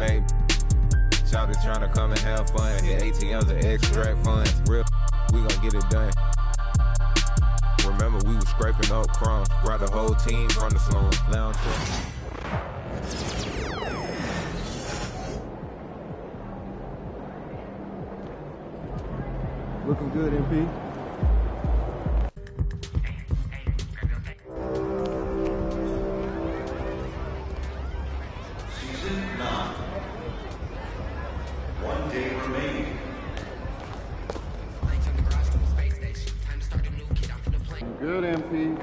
maybe. Shout out trying to come and have fun. Hit ATMs and extract funds. Real, we gon' get it done. Remember, we was scraping up crumbs. Brought the whole team from the slum. Lounge. Looking good, MP. Season 9. 1 day remaining. Good, MP.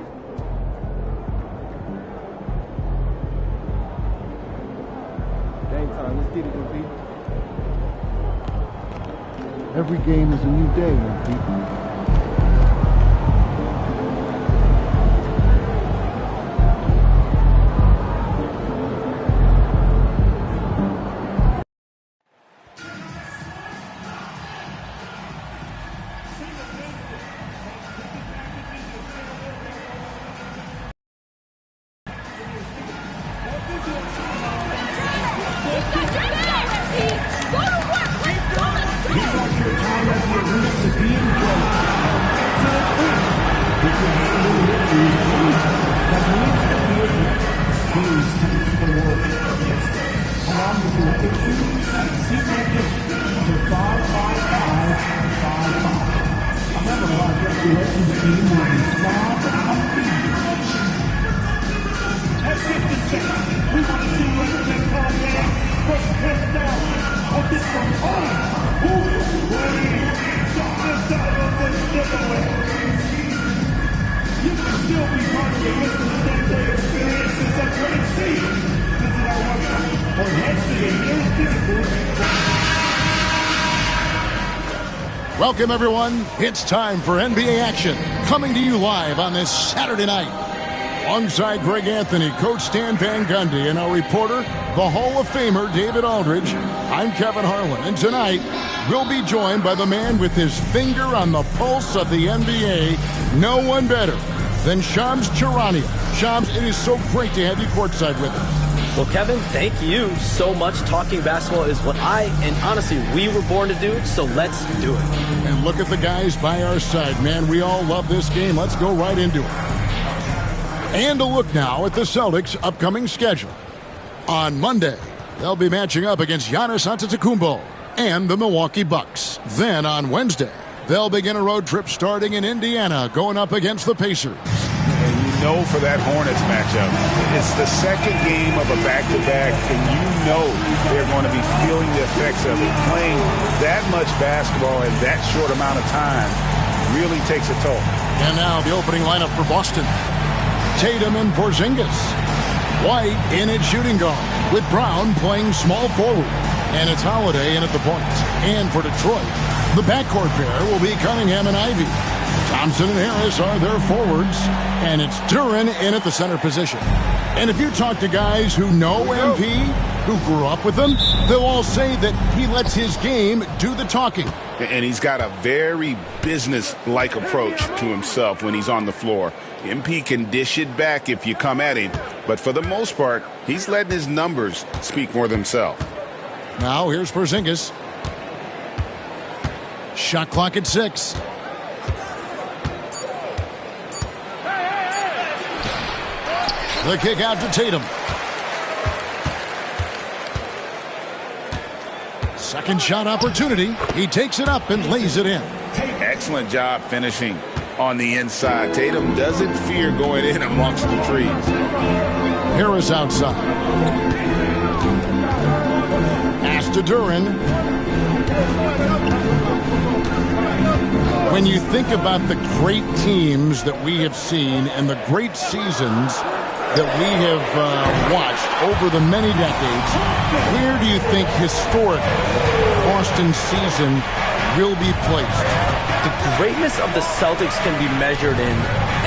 Game time. Let's get it, MP. Every game is a new day, MP. Welcome, everyone. It's time for NBA action, coming to you live on this Saturday night. Alongside Greg Anthony, Coach Stan Van Gundy, and our reporter, the Hall of Famer David Aldridge, I'm Kevin Harlan, and tonight we'll be joined by the man with his finger on the pulse of the NBA, no one better than Shams Charania. Shams, it is so great to have you courtside with us. Well, Kevin, thank you so much. Talking basketball is what and honestly, we were born to do, so let's do it. And look at the guys by our side, man. We all love this game. Let's go right into it. And a look now at the Celtics' upcoming schedule. On Monday, they'll be matching up against Giannis Antetokounmpo and the Milwaukee Bucks. Then on Wednesday, they'll begin a road trip starting in Indiana, going up against the Pacers. Know for that Hornets matchup. It's the second game of a back-to-back, and you know they're going to be feeling the effects of it. Playing that much basketball in that short amount of time really takes a toll. And now the opening lineup for Boston. Tatum and Porzingis. White in at shooting guard, with Brown playing small forward. And it's Holiday in at the point. And for Detroit, the backcourt pair will be Cunningham and Ivy. Thompson and Harris are their forwards, and it's Duren in at the center position. And if you talk to guys who know MP, who grew up with him, they'll all say that he lets his game do the talking. And he's got a very business-like approach to himself when he's on the floor. MP can dish it back if you come at him, but for the most part, he's letting his numbers speak for themselves. Now here's Porzingis. Shot clock at 6. The kick out to Tatum. Second shot opportunity. He takes it up and lays it in. Excellent job finishing on the inside. Tatum doesn't fear going in amongst the trees. Harris outside. Pass to Duren. When you think about the great teams that we have seen and the great seasons that we have watched over the many decades, where do you think historically Boston's season will be placed? The greatness of the Celtics can be measured in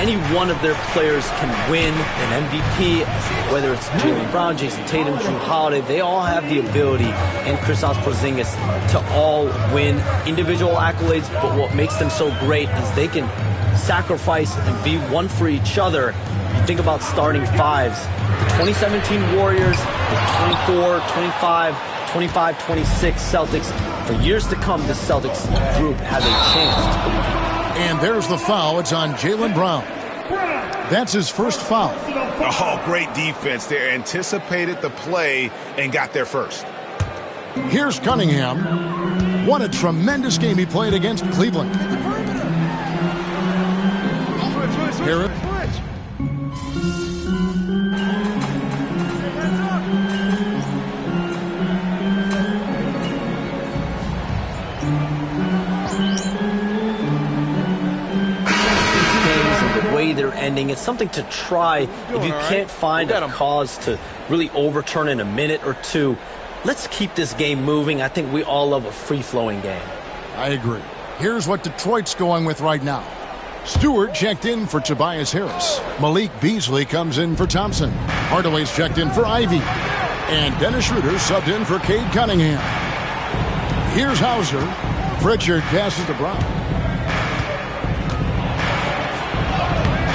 any one of their players can win an MVP, whether it's Jaylen Brown, Jason Tatum, Drew Holiday. They all have the ability, and Kristaps Porzingis, to all win individual accolades, but what makes them so great is they can sacrifice and be one for each other. You think about starting fives. The 2017 Warriors, the 24, 25, 25-26 Celtics. For years to come, this Celtics group has a chance to compete. And there's the foul. It's on Jaylen Brown. That's his first foul. Oh, great defense there. Anticipated the play and got there first. Here's Cunningham. What a tremendous game he played against Cleveland. Here it. They're ending. It's something to try. If you can't find a cause to really overturn in a minute or two, let's keep this game moving. I think we all love a free-flowing game. I agree. Here's what Detroit's going with right now. Stewart checked in for Tobias Harris. Malik Beasley comes in for Thompson. Hardaway's checked in for Ivy. And Dennis Schroeder subbed in for Cade Cunningham. Here's Hauser. Pritchard passes to Brown.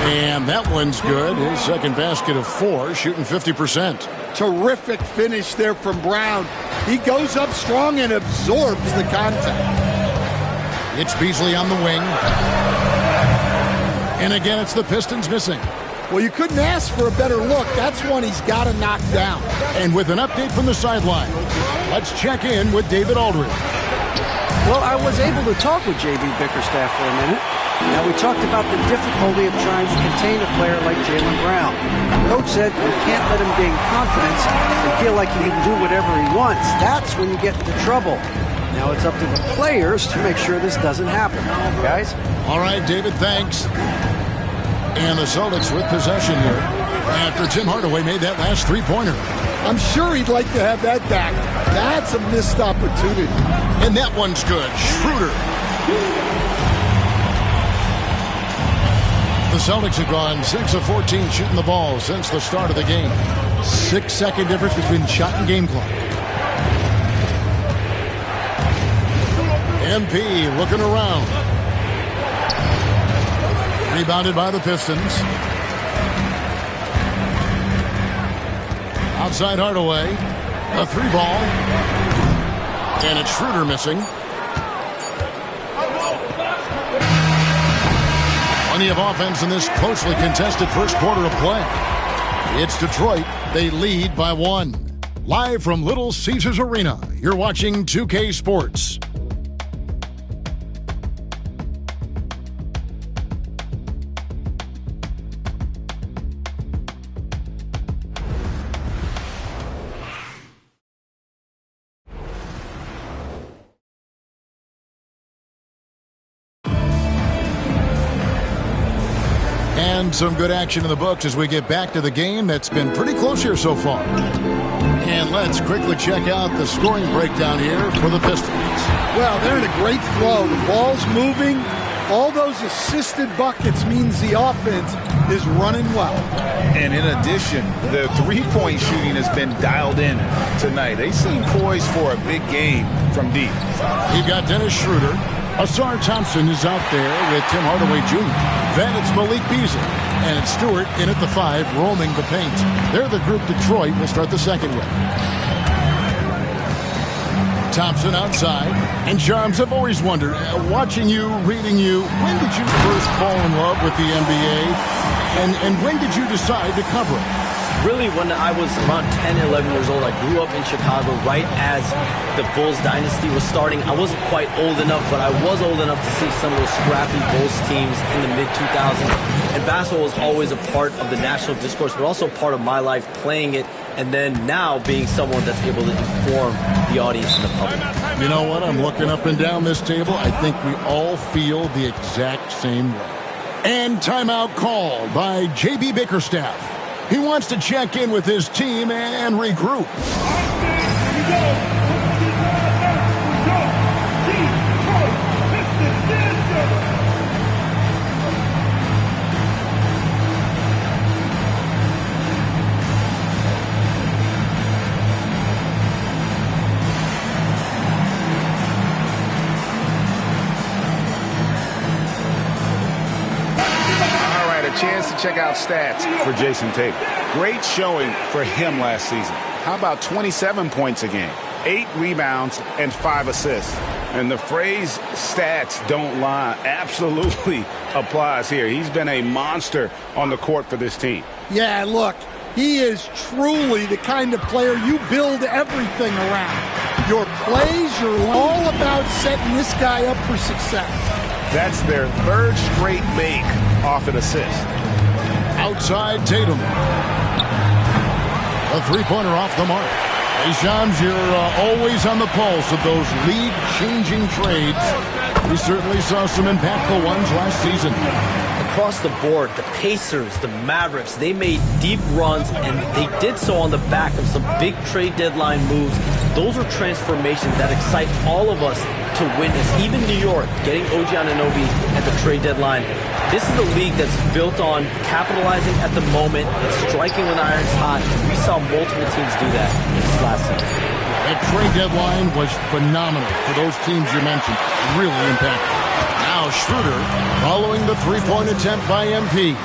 And that one's good. His second basket of 4, shooting 50%. Terrific finish there from Brown. He goes up strong and absorbs the contact. It's Beasley on the wing. And again, it's the Pistons missing. Well, you couldn't ask for a better look. That's one he's got to knock down. And with an update from the sideline, let's check in with David Aldridge. Well, I was able to talk with J.B. Bickerstaff for a minute. Now, we talked about the difficulty of trying to contain a player like Jaylen Brown. Coach said you can't let him gain confidence and feel like he can do whatever he wants. That's when you get into trouble. Now it's up to the players to make sure this doesn't happen. Guys? All right, David, thanks. And the Celtics with possession here after Tim Hardaway made that last three-pointer. I'm sure he'd like to have that back. That's a missed opportunity. And that one's good. Schroeder. The Celtics have gone 6 of 14 shooting the ball since the start of the game. 6-second difference between shot and game clock. MP looking around. Rebounded by the Pistons. Outside Hardaway. A 3-ball. And it's Schroeder missing. Plenty of offense in this closely contested first quarter of play. It's Detroit. They lead by 1. Live from Little Caesars Arena, you're watching 2K Sports. And some good action in the books as we get back to the game that's been pretty close here so far. And let's quickly check out the scoring breakdown here for the Pistons. Well, they're in a great flow. The ball's moving. All those assisted buckets means the offense is running well. And in addition, the three-point shooting has been dialed in tonight. They seem poised for a big game from deep. You've got Dennis Schroeder. Asar Thompson is out there with Tim Hardaway Jr. Then it's Malik Beasley. And it's Stewart in at the 5, roaming the paint. They're the group Detroit will start the second with. Thompson outside. And Charms, I've always wondered, watching you, reading you, when did you first fall in love with the NBA? And when did you decide to cover it? Really, when I was around 10, 11 years old, I grew up in Chicago right as the Bulls dynasty was starting. I wasn't quite old enough, but I was old enough to see some of those scrappy Bulls teams in the mid-2000s. And basketball was always a part of the national discourse, but also part of my life playing it, and then now being someone that's able to inform the audience and the public. You know what? I'm looking up and down this table. I think we all feel the exact same way. And timeout called by J.B. Bickerstaff. He wants to check in with his team and regroup. Chance to check out stats for Jason Tatum. Great showing for him last season. How about 27 points a game? 8 rebounds, and 5 assists. And the phrase stats don't lie absolutely applies here. He's been a monster on the court for this team. Yeah, look, he is truly the kind of player you build everything around. Your plays, you're all about setting this guy up for success. That's their 3rd straight make off an assist. Outside Tatum. A three-pointer off the mark. Hey, Shams, you're always on the pulse of those league-changing trades. We certainly saw some impactful ones last season. Across the board, the Pacers, the Mavericks, they made deep runs, and they did so on the back of some big trade deadline moves. Those are transformations that excite all of us to witness. Even New York, getting OG Anunoby at the trade deadline. This is a league that's built on capitalizing at the moment and striking when the iron's hot. We saw multiple teams do that this last season. That trade deadline was phenomenal for those teams you mentioned. Really impactful. Now Schroeder following the three-point attempt by MP.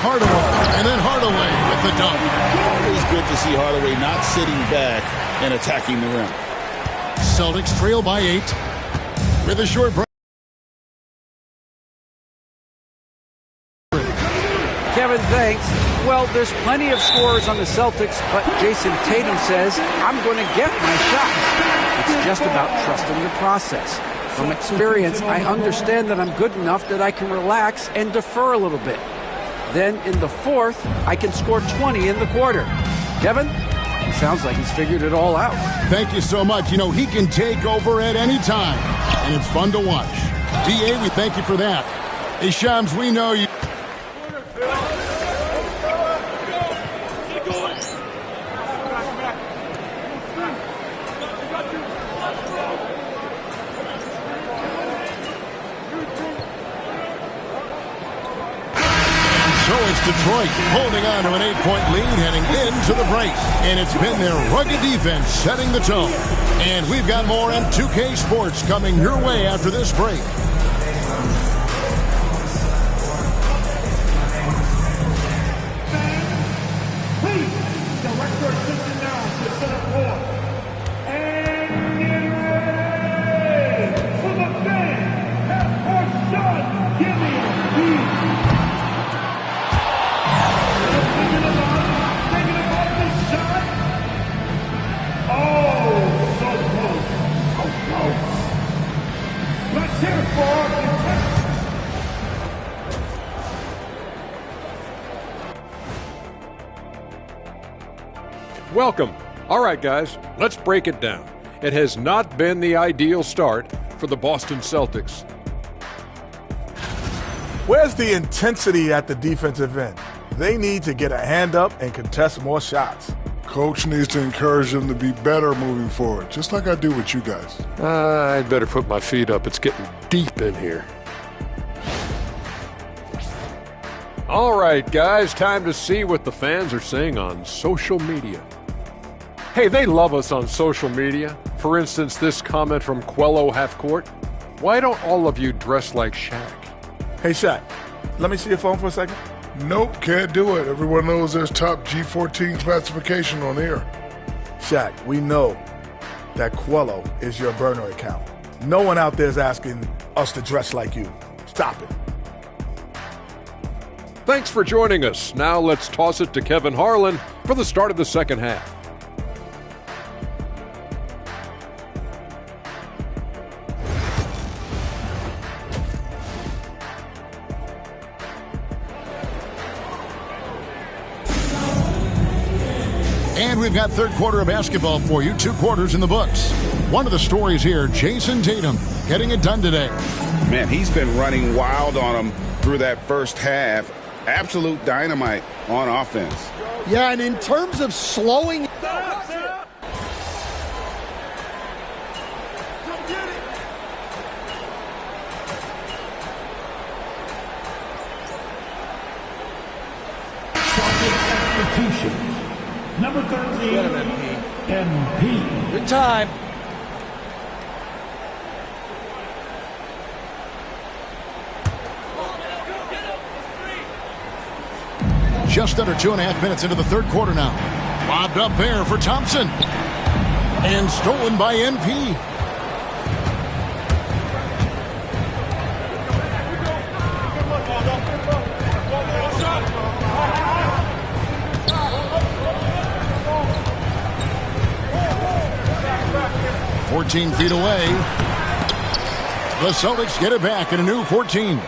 Hardaway, and then Hardaway with the dunk. Always good to see Hardaway not sitting back and attacking the rim. Celtics trail by 8 with a short break. Kevin, thanks. Well, there's plenty of scorers on the Celtics, but Jason Tatum says, I'm going to get my shots. It's just about trusting the process. From experience, I understand that I'm good enough that I can relax and defer a little bit. Then in the 4th, I can score 20 in the quarter. Kevin, it sounds like he's figured it all out. Thank you so much. You know, he can take over at any time, and it's fun to watch. DA, we thank you for that. Hey, Shams, we know you. Detroit holding on to an 8-point lead heading into the break. And it's been their rugged defense setting the tone. And we've got more on 2K Sports coming your way after this break. Please, director assistant now to set up court. And get ready for the fan. Half-court shot. Give me a beat. Welcome. All right, guys, let's break it down. It has not been the ideal start for the Boston Celtics. Where's the intensity at the defensive end? They need to get a hand up and contest more shots. Coach needs to encourage them to be better moving forward, just like I do with you guys. I'd better put my feet up. It's getting deep in here. All right, guys, time to see what the fans are saying on social media. Hey, they love us on social media. For instance, this comment from Quello Halfcourt. Why don't all of you dress like Shaq? Hey, Shaq, let me see your phone for a second. Nope, can't do it. Everyone knows there's top G14 classification on here. Shaq, we know that Quello is your burner account. No one out there is asking us to dress like you. Stop it. Thanks for joining us. Now let's toss it to Kevin Harlan for the start of the second half. And we've got third quarter of basketball for you. 2 quarters in the books. One of the stories here, Jason Tatum getting it done today. Man, he's been running wild on him through that first half. Absolute dynamite on offense. Yeah, and in terms of slowing... Number 13, MP. Good time. Just under 2.5 minutes into the third quarter now. Lobbed up there for Thompson. And stolen by MP. "14 feet away. The Celtics get it back in a new 14.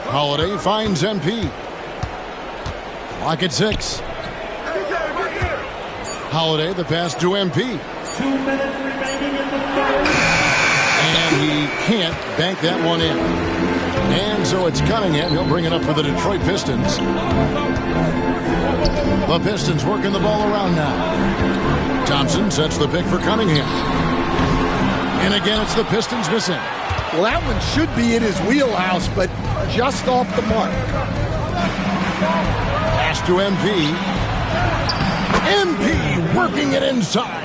Holiday finds MP. Clock at 6. Holiday, the pass to MP. 2 minutes remaining in the third. And he can't bank that one in. And so it's Cunningham. He'll bring it up for the Detroit Pistons. The Pistons working the ball around now. Thompson sets the pick for Cunningham. And again, it's the Pistons missing. Well, that one should be in his wheelhouse, but just off the mark. Pass to MP. MP working it inside.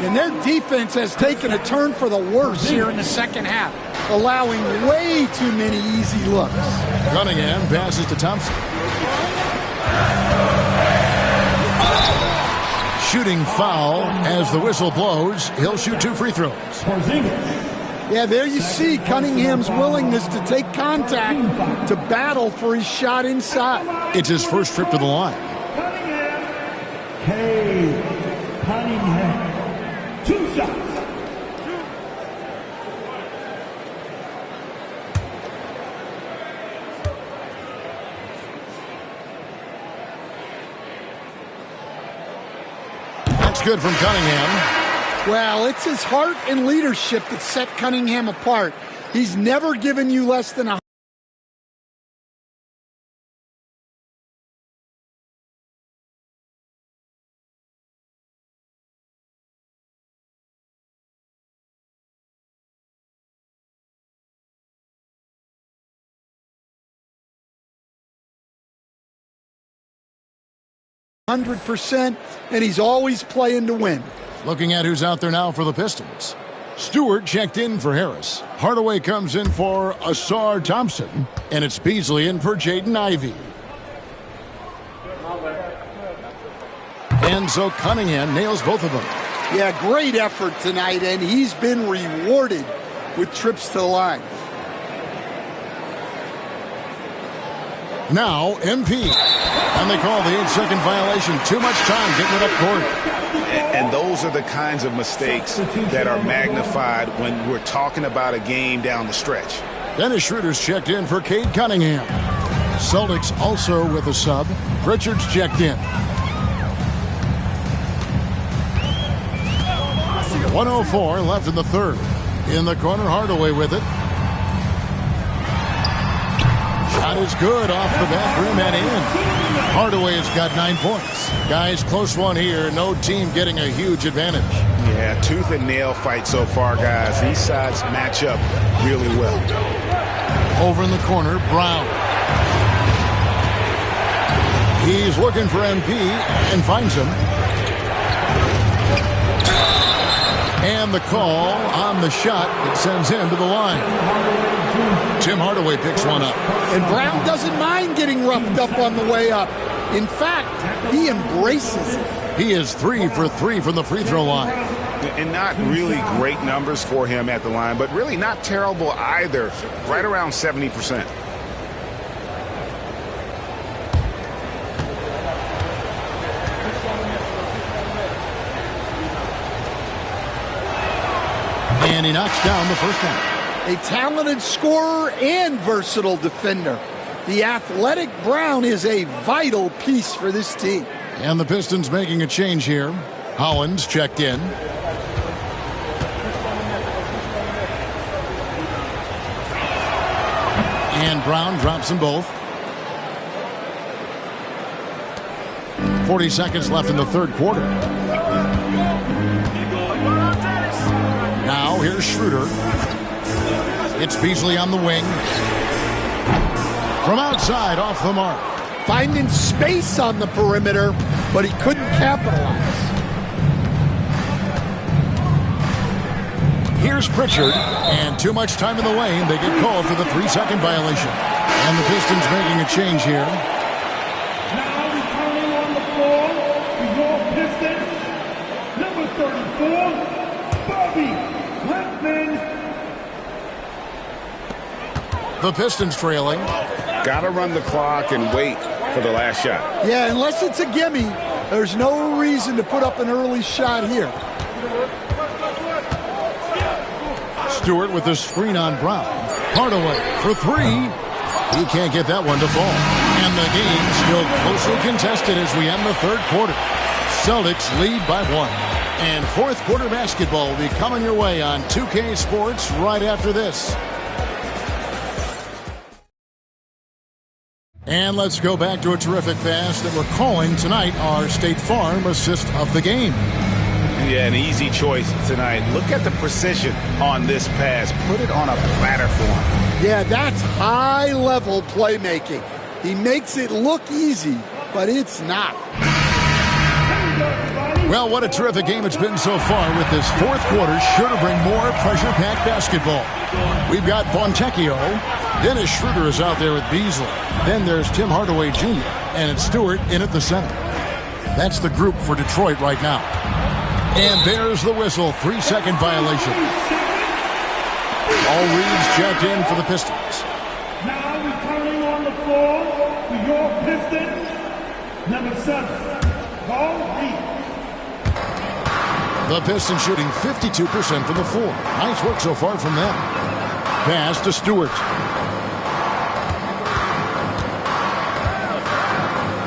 And their defense has taken a turn for the worse here in the second half, allowing way too many easy looks. Cunningham passes to Thompson. Shooting foul as the whistle blows. He'll shoot 2 free throws. Yeah, there you see Cunningham's willingness to take contact, to battle for his shot inside. It's his first trip to the line. Cunningham. 2 shots. That's good from Cunningham. Well, it's his heart and leadership that set Cunningham apart. He's never given you less than a 100%, and he's always playing to win. Looking at who's out there now for the Pistons. Stewart checked in for Harris. Hardaway comes in for Asar Thompson. And it's Beasley in for Jaden Ivey. And so Cunningham nails both of them. Yeah, great effort tonight, and he's been rewarded with trips to the line. Now, MP. And they call the 8-second violation. Too much time getting it up court. And those are the kinds of mistakes that are magnified when we're talking about a game down the stretch. Dennis Schroeder's checked in for Cade Cunningham. Celtics also with a sub. Pritchard's checked in. 1:04 left in the third. In the corner, Hardaway with it. Shot is good off the back rim and in. Hardaway has got 9 points. Guys, close one here. No team getting a huge advantage. Yeah, tooth and nail fight so far, guys. These sides match up really well. Over in the corner, Brown. He's looking for MP and finds him. And the call on the shot that sends him to the line. Tim Hardaway picks one up. And Brown doesn't mind getting roughed up on the way up. In fact, he embraces it. He is 3 for 3 from the free throw line. And not really great numbers for him at the line, but really not terrible either. Right around 70%. And he knocks down the first one. A talented scorer and versatile defender. The athletic Brown is a vital piece for this team. And the Pistons making a change here. Hollins checked in. And Brown drops them both. 40 seconds left in the third quarter. Now here's Schroeder. It's Beasley on the wing. From outside, off the mark. Finding space on the perimeter, but he couldn't capitalize. Here's Pritchard, and too much time in the lane. They get called for the 3-second violation. And the Pistons making a change here. Now returning on the floor for your Pistons, number The Pistons trailing. Got to run the clock and wait for the last shot. Yeah, unless it's a gimme, there's no reason to put up an early shot here. Stewart with the screen on Brown. Hardaway for three. He can't get that one to fall. And the game still closely contested as we end the third quarter. Celtics lead by 1. And fourth quarter basketball will be coming your way on 2K Sports right after this. And let's go back to a terrific pass that we're calling tonight our State Farm assist of the game. Yeah, an easy choice tonight. Look at the precision on this pass. Put it on a platter for him. Yeah, that's high-level playmaking. He makes it look easy, but it's not. Well, what a terrific game it's been so far with this fourth quarter. Sure to bring more pressure-packed basketball. We've got Fontecchio. Dennis Schroeder is out there with Beasley. Then there's Tim Hardaway Jr. and it's Stewart in at the center. That's the group for Detroit right now. And there's the whistle. 3-second violation. All reads checked in for the Pistons. Now returning on the floor for your Pistons, number 7, Paul Reed. The Pistons shooting 52% from the floor. Nice work so far from them. Pass to Stewart.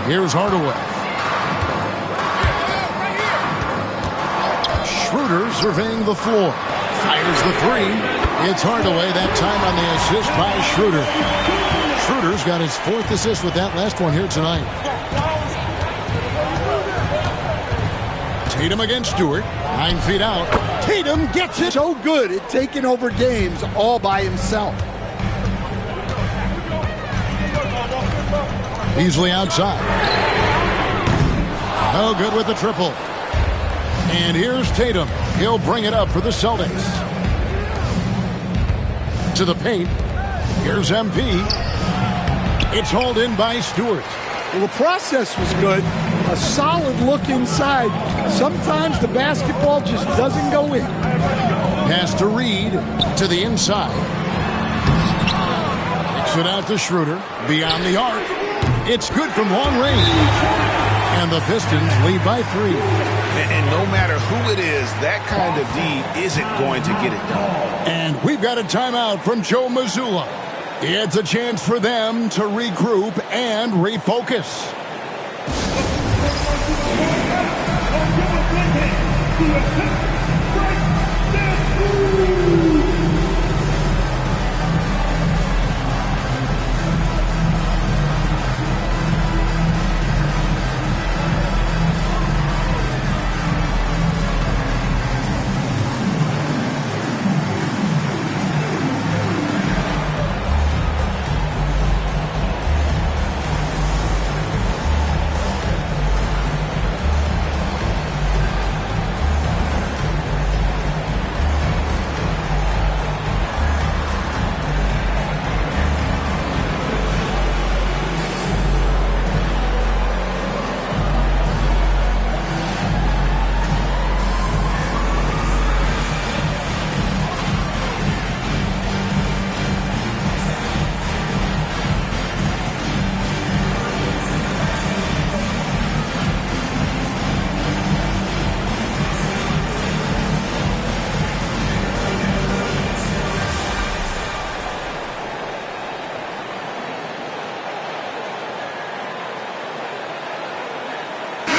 Here's Hardaway. Schroeder surveying the floor. Fires the three. It's Hardaway, that time on the assist by Schroeder. Schroeder's got his 4th assist with that last one here tonight. Tatum against Stewart. 9 feet out. Tatum gets it. So good at taking over games all by himself. Beasley outside. No good with the triple. And here's Tatum. He'll bring it up for the Celtics. To the paint. Here's MP. It's hauled in by Stewart. Well, the process was good. A solid look inside. Sometimes the basketball just doesn't go in. Pass to Reed. To the inside. Kicks it out to Schroeder. Beyond the arc. It's good from long range. And the Pistons lead by 3. And no matter who it is, that kind of D isn't going to get it done. And we've got a timeout from Joe Mazzulla. It's a chance for them to regroup and refocus.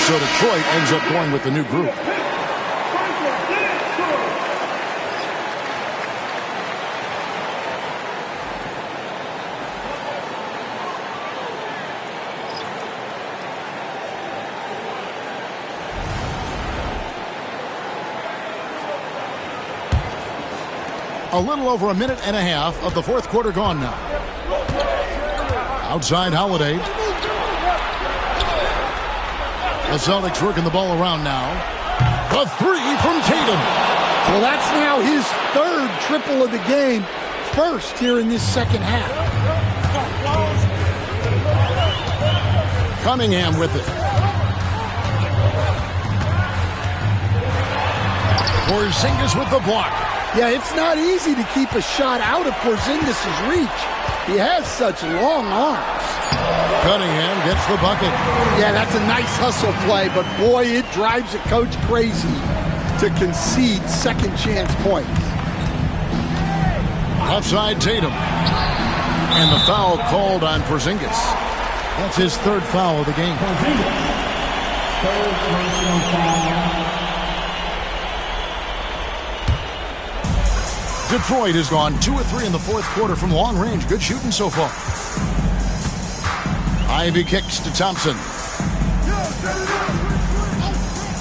So Detroit ends up going with the new group. A little over a minute and a half of the fourth quarter gone now. Outside Holiday. The Celtics working the ball around now. The three from Tatum. Well, that's now his 3rd triple of the game. First here in this second half. Cunningham with it. Porzingis with the block. Yeah, it's not easy to keep a shot out of Porzingis' reach. He has such long arms. Cunningham gets the bucket. Yeah, that's a nice hustle play, but boy, it drives a coach crazy to concede second chance points. Left side, Tatum. And the foul called on Porzingis. That's his third foul of the game. Detroit has gone 2 of 3 in the fourth quarter from long range. Good shooting so far. Ivy kicks to Thompson.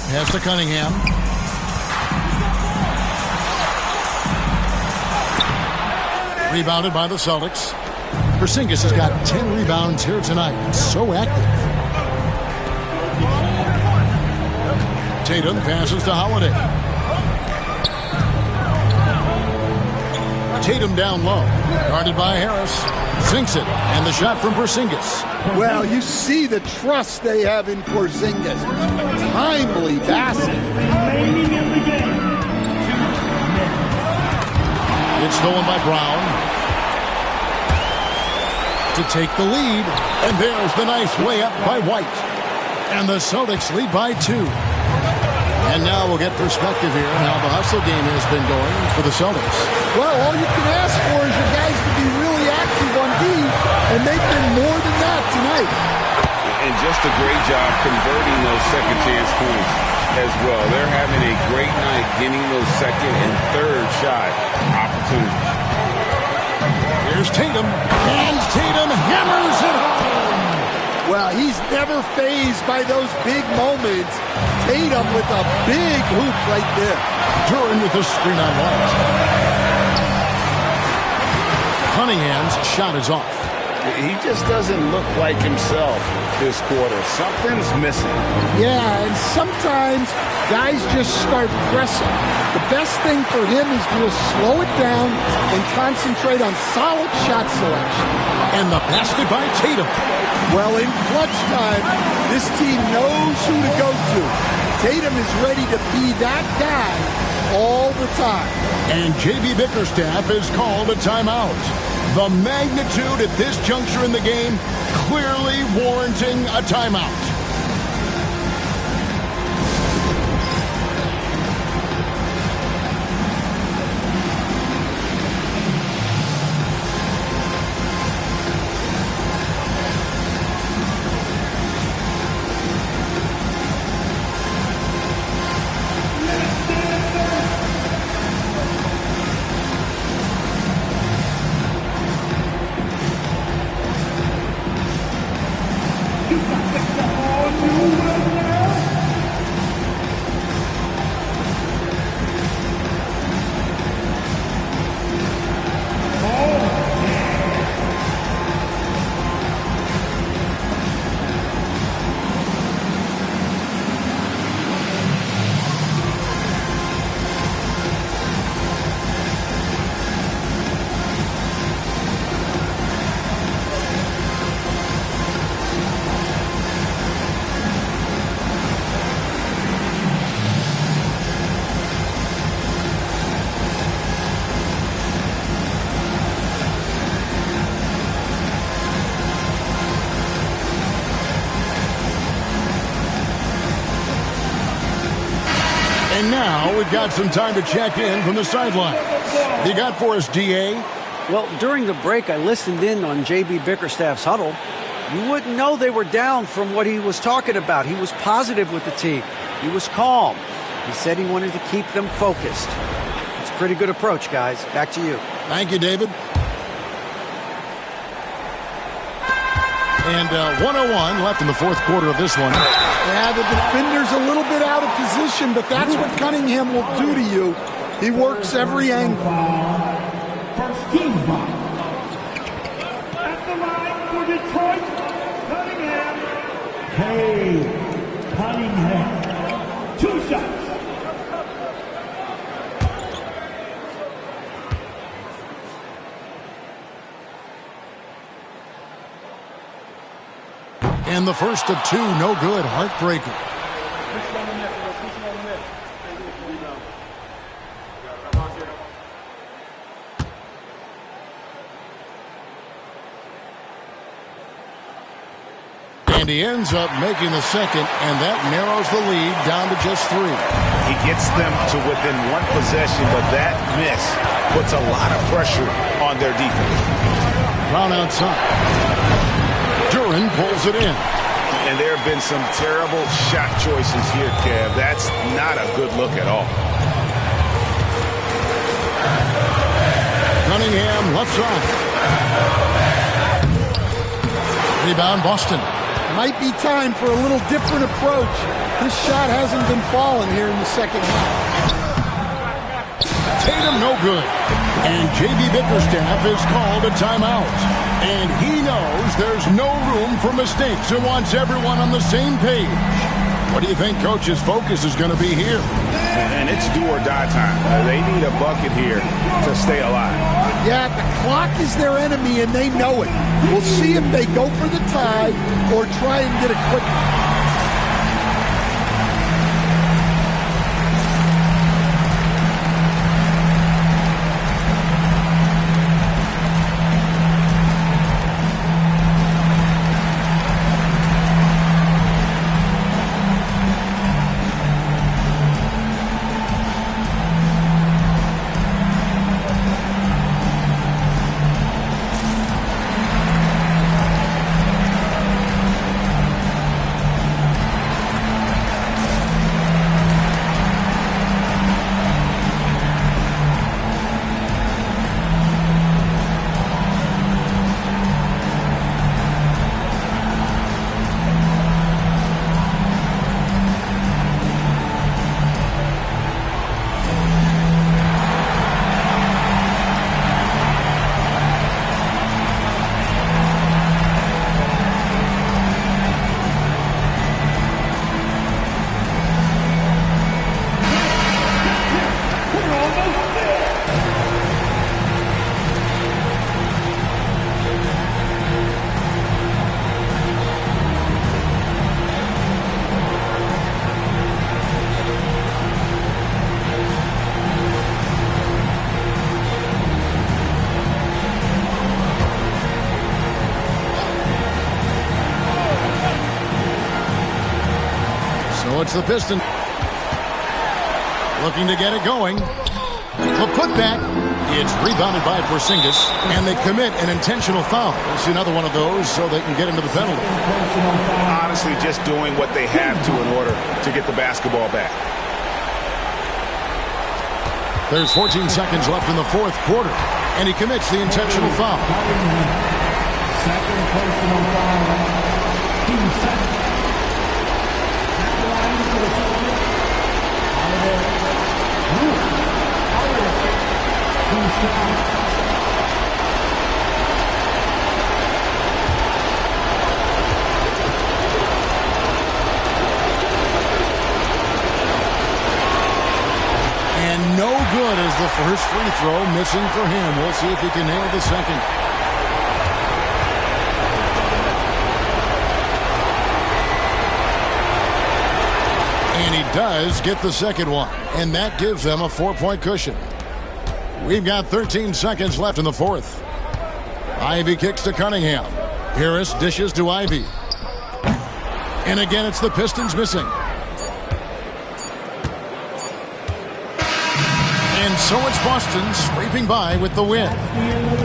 Pass to Cunningham. Rebounded by the Celtics. Porzingis has got 10 rebounds here tonight. So active. Tatum passes to Holiday. Tatum down low. Guarded by Harris. Sinks it. And the shot from Porzingis. Well, you see the trust they have in Porzingis. Timely basket. It's stolen by Brown. To take the lead. And there's the nice layup by White. And the Celtics lead by 2. And now we'll get perspective here on how the hustle game has been going for the Celtics. Well, all you can ask for is your guys to be really active on D, and they've been more than that tonight. And just a great job converting those second chance points as well. They're having a great night getting those second and third shot opportunities. Here's Tatum, and Tatum hammers it home. Well, he's never fazed by those big moments. Tatum with a big hoop right there. Duran with the screen on White. Cunningham's shot is off. He just doesn't look like himself this quarter. Something's missing. Yeah, and sometimes guys just start pressing. The best thing for him is to just slow it down and concentrate on solid shot selection. And the basket by Tatum. Well, in clutch time, this team knows who to go to. Tatum is ready to be that guy all the time. And J.B. Bickerstaff has called a timeout. The magnitude at this juncture in the game clearly warranting a timeout. And now we've got some time to check in from the sidelines. You got for us, D.A.? Well, during the break, I listened in on J.B. Bickerstaff's huddle. You wouldn't know they were down from what he was talking about. He was positive with the team. He was calm. He said he wanted to keep them focused. It's a pretty good approach, guys. Back to you. Thank you, David. And 101 left in the fourth quarter of this one. Yeah, the defender's a little bit out of position, but that's what Cunningham will do to you. He works every angle. First team foul. At the line for Detroit, Cunningham. Cunningham. 2 shots. And the first of 2, no good. Heartbreaker. And he ends up making the second, and that narrows the lead down to just 3. He gets them to within 1 possession, but that miss puts a lot of pressure on their defense. Brown outside. Duran pulls it in. And there have been some terrible shot choices here, Kev. That's not a good look at all. Cunningham left side. Rebound Boston. Might be time for a little different approach. This shot hasn't been falling here in the second half. Tatum no good. And J.B. Bickerstaff is called a timeout. And he knows there's no room for mistakes and wants everyone on the same page. What do you think Coach's focus is going to be here? And it's do or die time. They need a bucket here to stay alive. Yeah, the clock is their enemy and they know it. We'll see if they go for the tie or try and get a quick one. It's the Pistons looking to get it going. The putback. It's rebounded by Porzingis, and they commit an intentional foul. We'll see another one of those so they can get into the penalty. Honestly, just doing what they have to in order to get the basketball back. There's 14 seconds left in the fourth quarter, and he commits the intentional foul. Second personal foul. Team second. And no good as the first free throw, missing for him. We'll see if he can nail the second. And he does get the second one, and that gives them a 4-point cushion. We've got 13 seconds left in the fourth. Ivy kicks to Cunningham. Harris dishes to Ivy. And again, it's the Pistons missing. And so it's Boston scraping by with the win.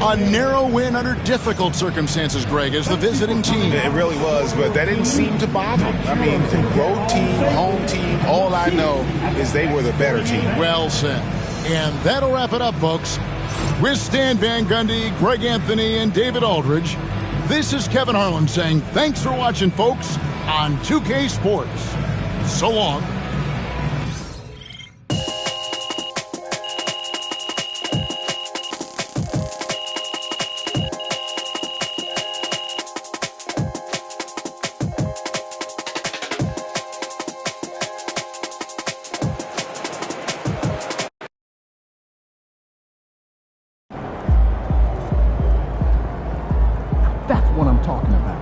A narrow win under difficult circumstances, Greg, as the visiting team. It really was, but that didn't seem to bother them. I mean, road team, home team, all I know is they were the better team. Well said. And that'll wrap it up, folks. With Stan Van Gundy, Greg Anthony, and David Aldridge, this is Kevin Harlan saying thanks for watching, folks, on 2K Sports. So long. That's what I'm talking about.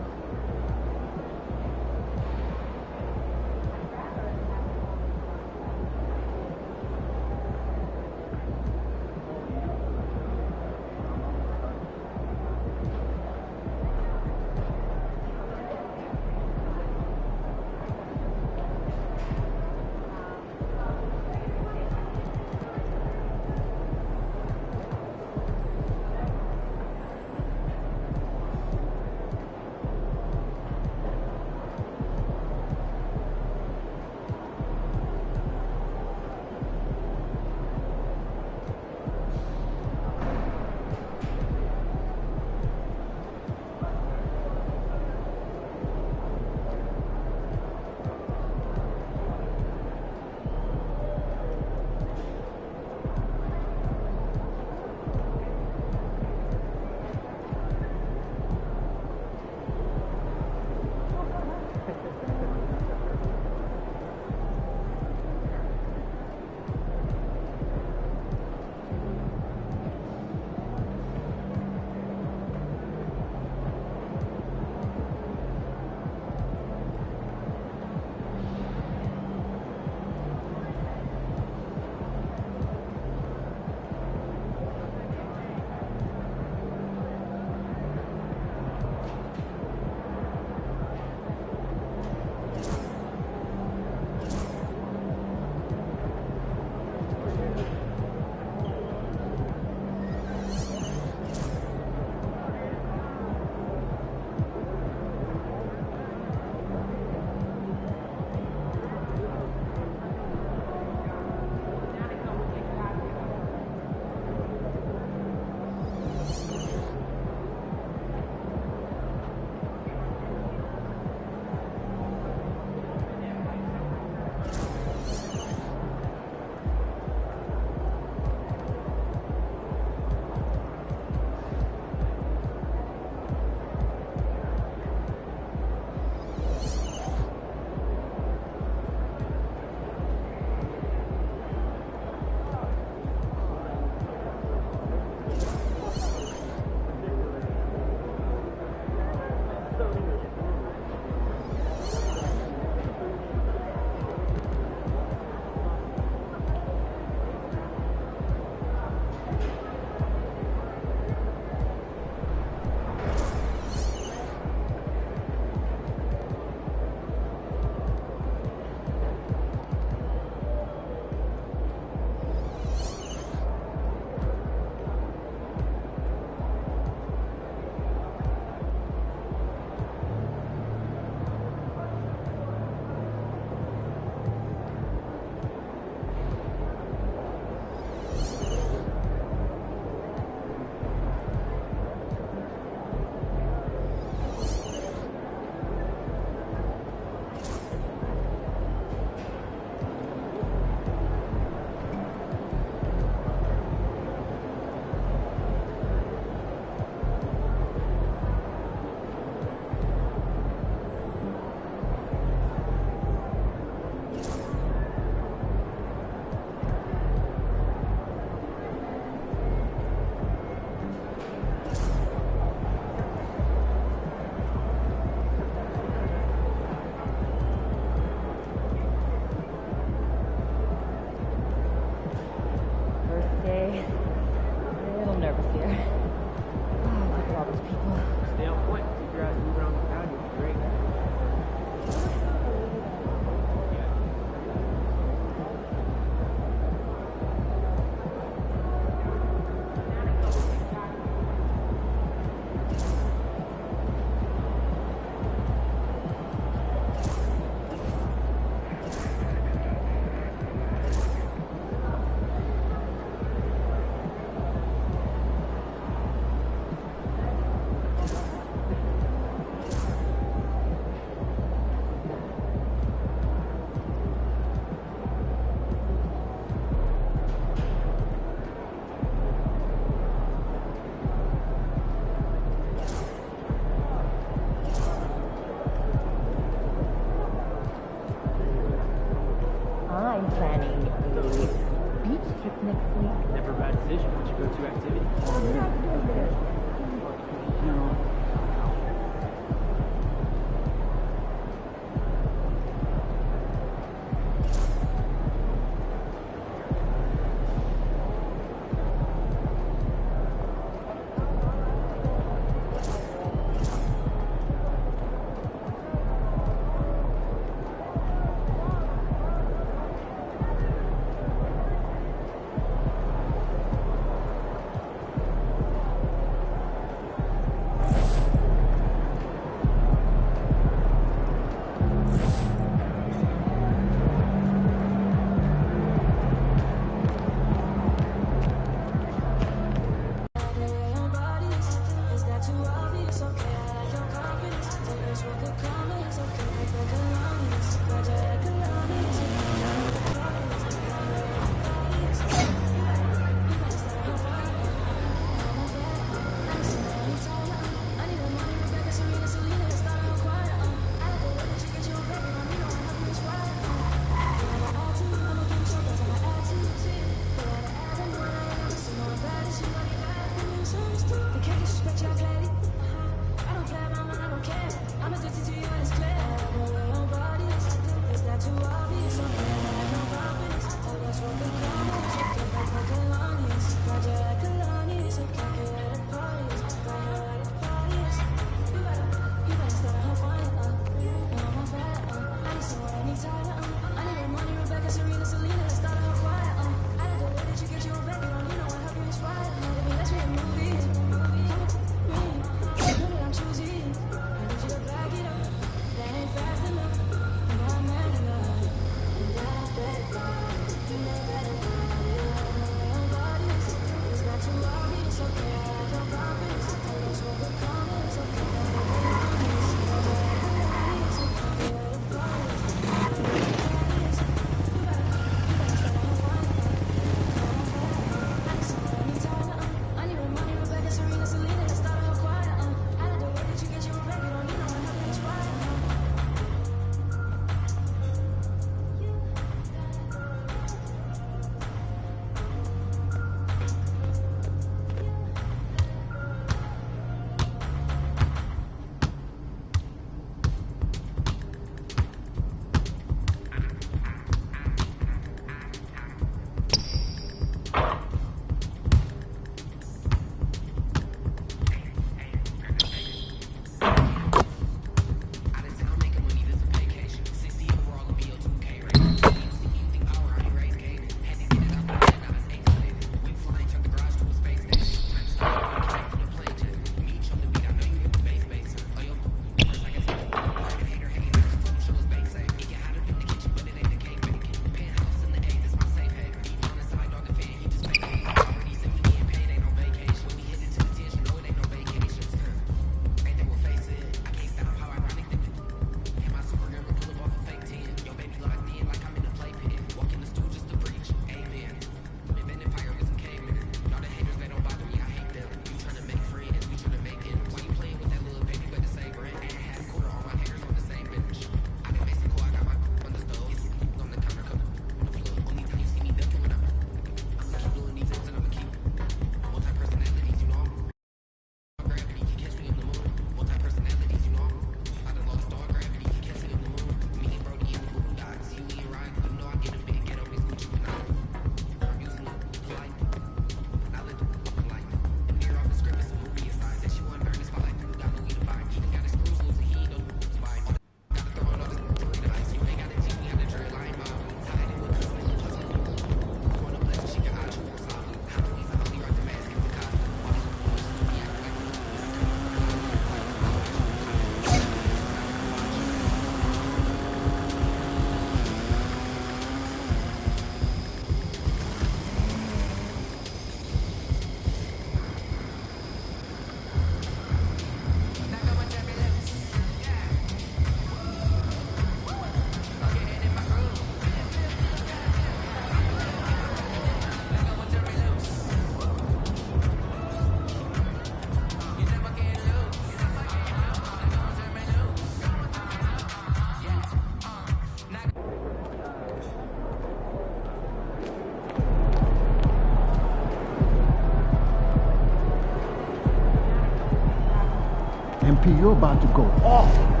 MP, you're about to go off.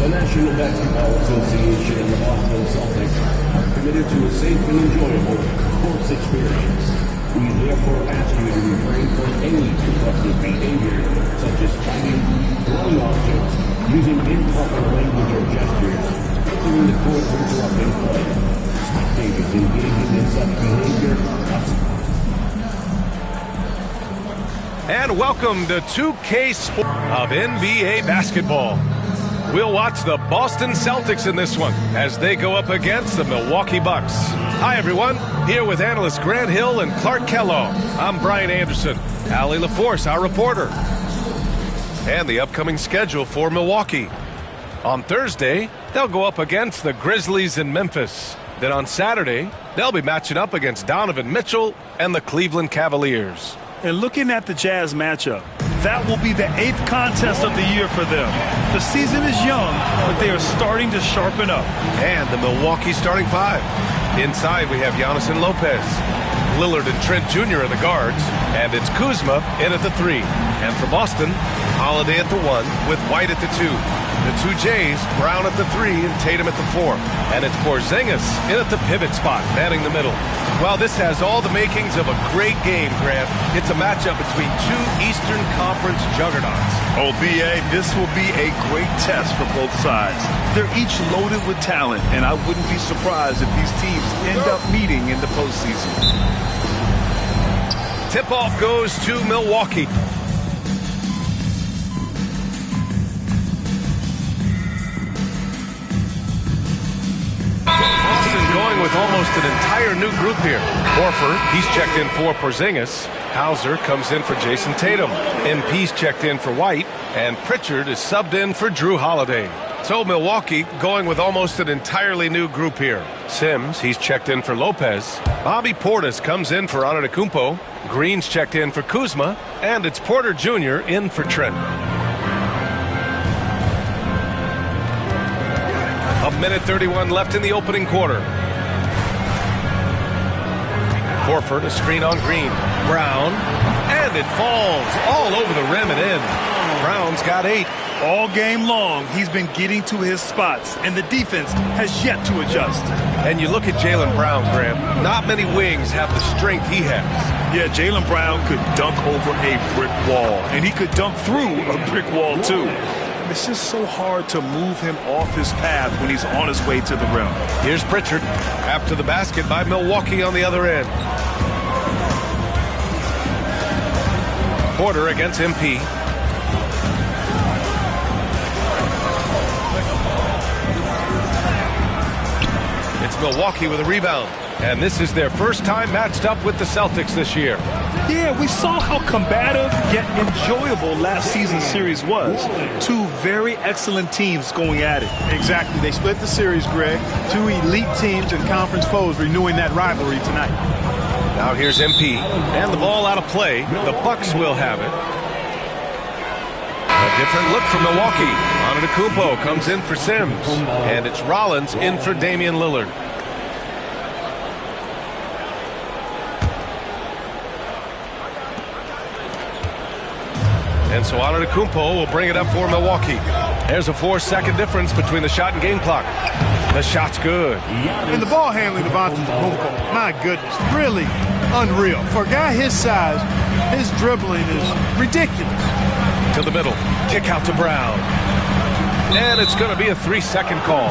The National Basketball Association and the Boston Celtics are committed to a safe and enjoyable sports experience. We therefore ask you to refrain from any disruptive behavior, such as fighting, throwing objects, using improper language or gestures, entering the court or interrupting play. Spectators engaging in such behavior And welcome to 2K Sport of NBA basketball. We'll watch the Boston Celtics in this one as they go up against the Milwaukee Bucks. Hi, everyone. Here with analysts Grant Hill and Clark Kellogg. I'm Brian Anderson. Allie LaForce, our reporter. And the upcoming schedule for Milwaukee. On Thursday, they'll go up against the Grizzlies in Memphis. Then on Saturday, they'll be matching up against Donovan Mitchell and the Cleveland Cavaliers. And looking at the Jazz matchup, that will be the 8th contest of the year for them. The season is young, but they are starting to sharpen up. And the Milwaukee starting five. Inside, we have Giannis and Lopez. Lillard and Trent Jr. are the guards. And it's Kuzma in at the 3. And for Boston, Holiday at the 1 with White at the 2. The two Jays, Brown at the 3 and Tatum at the 4. And it's Porzingis in at the pivot spot, manning the middle. Well, this has all the makings of a great game, Grant. It's a matchup between two Eastern Conference juggernauts. Oh, B.A., this will be a great test for both sides. They're each loaded with talent, and I wouldn't be surprised if these teams end up meeting in the postseason. Tip-off goes to Milwaukee. Going with almost an entire new group here. Horford, he's checked in for Porzingis. Hauser comes in for Jason Tatum. MP's checked in for White. And Pritchard is subbed in for Drew Holiday. So Milwaukee going with almost an entirely new group here. Sims, he's checked in for Lopez. Bobby Portis comes in for Antetokounmpo. Green's checked in for Kuzma. And it's Porter Jr. in for Trent. A minute 31 left in the opening quarter. Horford, a screen on Green. Brown, and it falls all over the rim and in. Brown's got 8. All game long, he's been getting to his spots, and the defense has yet to adjust. And you look at Jaylen Brown, Graham. Not many wings have the strength he has. Yeah, Jaylen Brown could dunk over a brick wall, and he could dunk through a brick wall, too. It's just so hard to move him off his path when he's on his way to the rim. Here's Pritchard. After the basket by Milwaukee on the other end. Porter against MP. It's Milwaukee with a rebound. And this is their first time matched up with the Celtics this year. Yeah, we saw how combative yet enjoyable last season's series was. Two very excellent teams going at it. Exactly. They split the series, Greg. Two elite teams and conference foes renewing that rivalry tonight. Now here's MP, and the ball out of play. The Bucks will have it. A different look from Milwaukee. Antetokounmpo comes in for Sims, and it's Rollins in for Damian Lillard. And so Antetokounmpo will bring it up for Milwaukee. There's a 4-second difference between the shot and game clock. The shot's good. And the ball handling of Antetokounmpo, my goodness, really unreal. For a guy his size, his dribbling is ridiculous. To the middle, kick out to Brown. And it's going to be a 3-second call.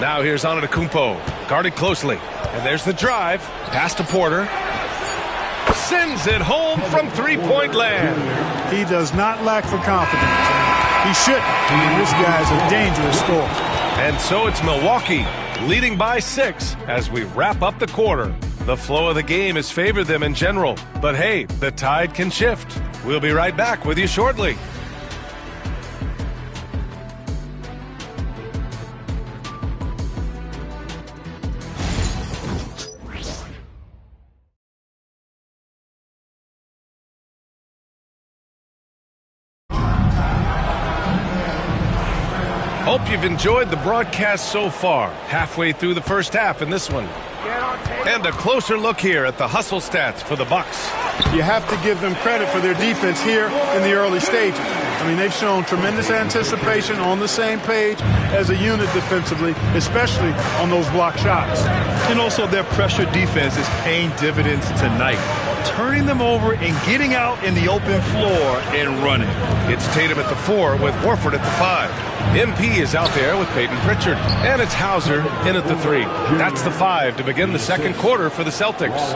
Now here's Antetokounmpo, guarded closely. And there's the drive, pass to Porter. Sends it home from three-point land. He does not lack for confidence. He shouldn't. This guy's a dangerous scorer. And so it's Milwaukee leading by 6 as we wrap up the quarter. The flow of the game has favored them in general. But hey, the tide can shift. We'll be right back with you shortly. Hope you've enjoyed the broadcast so far. Halfway through the first half in this one. And a closer look here at the hustle stats for the Bucks. You have to give them credit for their defense here in the early stages. I mean, they've shown tremendous anticipation, on the same page as a unit defensively, especially on those block shots. And also their pressure defense is paying dividends tonight, turning them over and getting out in the open floor and running. It's Tatum at the 4 with Horford at the 5. MP is out there with Peyton Pritchard. And it's Hauser in at the 3. That's the 5 to begin the second quarter for the Celtics.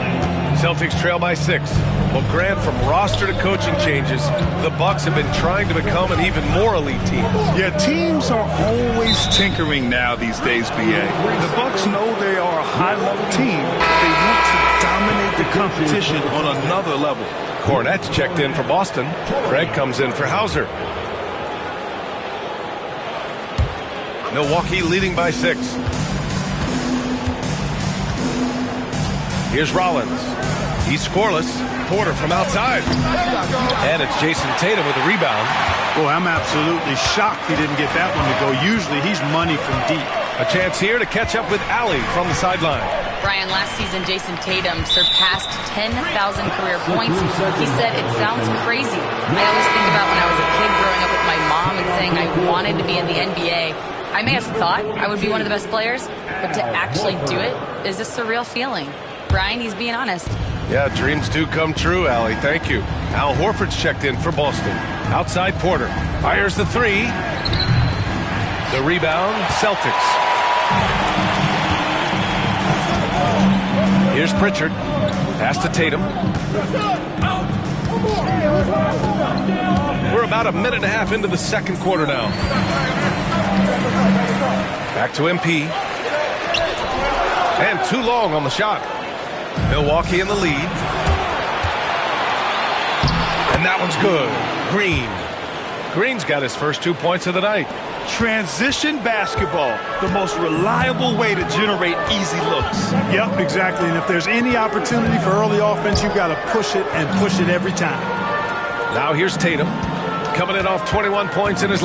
Celtics trail by 6. Well, Grant, from roster to coaching changes, the Bucks have been trying to become an even more elite team. Yeah, teams are always tinkering now these days, BA. The Bucks know they are a high-level team. They want to dominate the competition on another level. Cornette's checked in for Boston. Craig comes in for Hauser. Milwaukee leading by 6. Here's Rollins. He's scoreless. Porter from outside. And it's Jason Tatum with a rebound. Boy, I'm absolutely shocked he didn't get that one to go. Usually he's money from deep. A chance here to catch up with Allie from the sideline. Brian, last season, Jason Tatum surpassed 10,000 career points. He said, it sounds crazy. I always think about when I was a kid growing up with my mom and saying I wanted to be in the NBA. I may have thought I would be one of the best players, but to actually do it is a surreal feeling. Brian, he's being honest. Yeah, dreams do come true, Allie. Thank you. Al Horford's checked in for Boston. Outside Porter. Fires the 3. The rebound, Celtics. Here's Pritchard. Pass to Tatum. We're about a minute and a half into the second quarter now. Back to MP. And too long on the shot. Milwaukee in the lead. And that one's good. Green's got his first 2 points of the night. Transition basketball, the most reliable way to generate easy looks. Yep, exactly. And if there's any opportunity for early offense, you've got to push it and push it every time. Now here's Tatum, coming in off 21 points in his